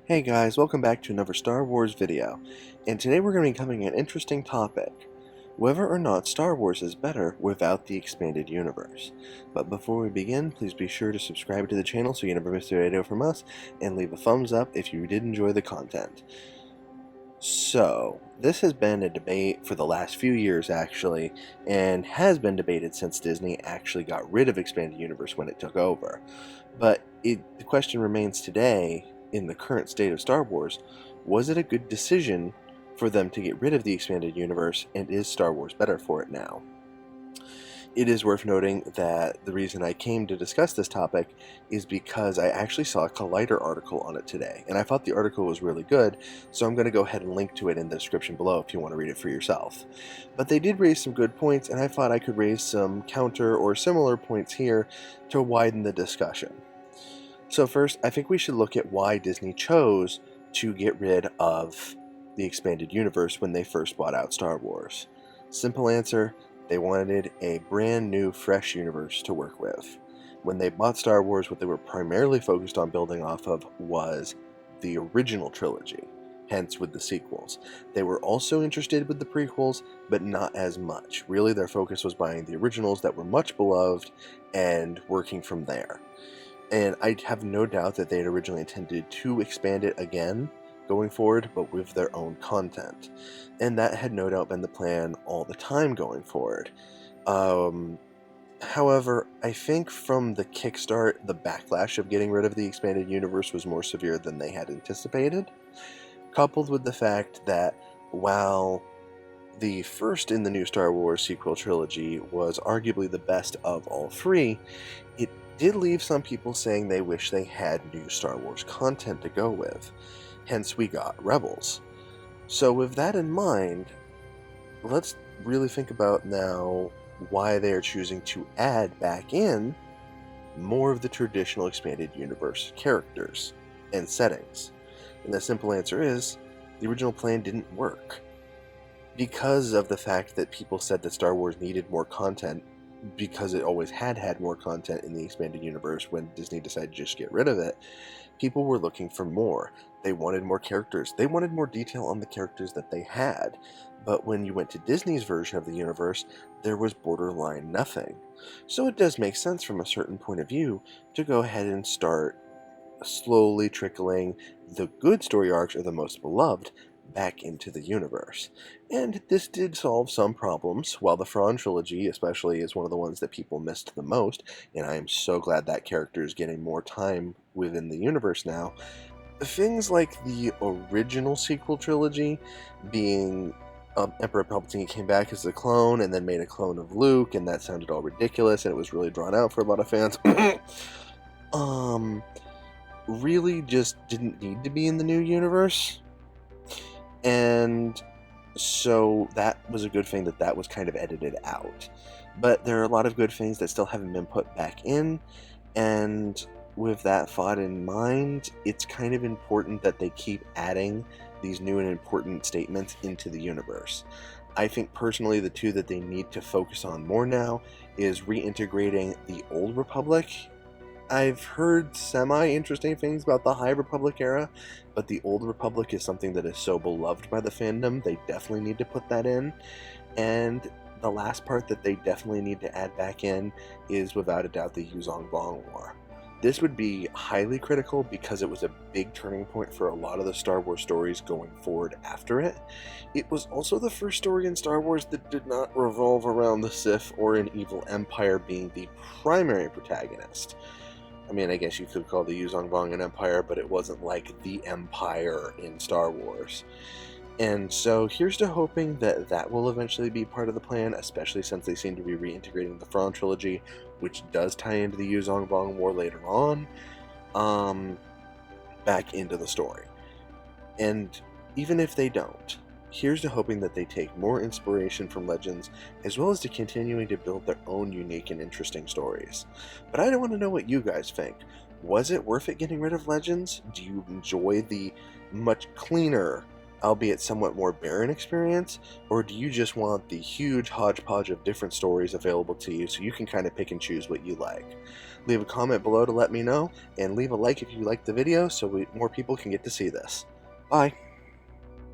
Hey guys, welcome back to another Star Wars video, and today we're going to be covering an interesting topic, whether or not Star Wars is better without the expanded universe. But before we begin, please be sure to subscribe to the channel so you never miss a video from us, and leave a thumbs up if you did enjoy the content. So, this has been a debate for the last few years actually, and has been debated since Disney actually got rid of expanded universe when it took over. But the question remains today, in the current state of Star Wars, was it a good decision for them to get rid of the expanded universe, and is Star Wars better for it now? It is worth noting that the reason I came to discuss this topic is because I actually saw a Collider article on it today, and I thought the article was really good, so I'm going to go ahead and link to it in the description below if you want to read it for yourself. But they did raise some good points, and I thought I could raise some counter or similar points here to widen the discussion. So first, I think we should look at why Disney chose to get rid of the expanded universe when they first bought out Star Wars. Simple answer, they wanted a brand new, fresh universe to work with. When they bought Star Wars, what they were primarily focused on building off of was the original trilogy, hence with the sequels. They were also interested with the prequels, but not as much. Really, their focus was buying the originals that were much beloved and working from there. And I have no doubt that they had originally intended to expand it again going forward, but with their own content. And that had no doubt been the plan all the time going forward. However, I think from the kickstart, the backlash of getting rid of the expanded universe was more severe than they had anticipated, coupled with the fact that while the first in the new Star Wars sequel trilogy was arguably the best of all three, it did leave some people saying they wish they had new Star Wars content to go with. Hence, we got Rebels. So, with that in mind, let's really think about now why they are choosing to add back in more of the traditional expanded universe characters and settings. And the simple answer is the original plan didn't work. Because of the fact that people said that Star Wars needed more content, because it always had more content in the expanded universe when Disney decided to just get rid of it, people were looking for more. They wanted more characters. They wanted more detail on the characters that they had. But when you went to Disney's version of the universe, there was borderline nothing. So it does make sense from a certain point of view to go ahead and start slowly trickling the good story arcs, or the most beloved, back into the universe. And this did solve some problems. While the Thrawn trilogy especially is one of the ones that people missed the most, and I am so glad that character is getting more time within the universe now, things like the original sequel trilogy, being Emperor Palpatine came back as a clone and then made a clone of Luke, and that sounded all ridiculous and it was really drawn out for a lot of fans. Really just didn't need to be in the new universe. And so that was a good thing that was kind of edited out. But there are a lot of good things that still haven't been put back in, and with that thought in mind, it's kind of important that they keep adding these new and important statements into the universe. I think personally the two that they need to focus on more now is reintegrating the Old Republic. I've heard semi-interesting things about the High Republic era, but the Old Republic is something that is so beloved by the fandom, they definitely need to put that in. And the last part that they definitely need to add back in is, without a doubt, the Yuzong Vong War. This would be highly critical because it was a big turning point for a lot of the Star Wars stories going forward after it. It was also the first story in Star Wars that did not revolve around the Sith or an evil empire being the primary protagonist. I mean, I guess you could call the Yuzong Vong an empire, but it wasn't like the Empire in Star Wars. And so here's to hoping that that will eventually be part of the plan, especially since they seem to be reintegrating the Thrawn trilogy, which does tie into the Yuzong Vong War later on, back into the story. And even if they don't, here's to hoping that they take more inspiration from Legends, as well as to continuing to build their own unique and interesting stories. But I don't want to know what you guys think. Was it worth it getting rid of Legends? Do you enjoy the much cleaner albeit somewhat more barren experience, or do you just want the huge hodgepodge of different stories available to you so you can kind of pick and choose what you like? Leave a comment below to let me know, and leave a like if you liked the video so more people can get to see this. Bye!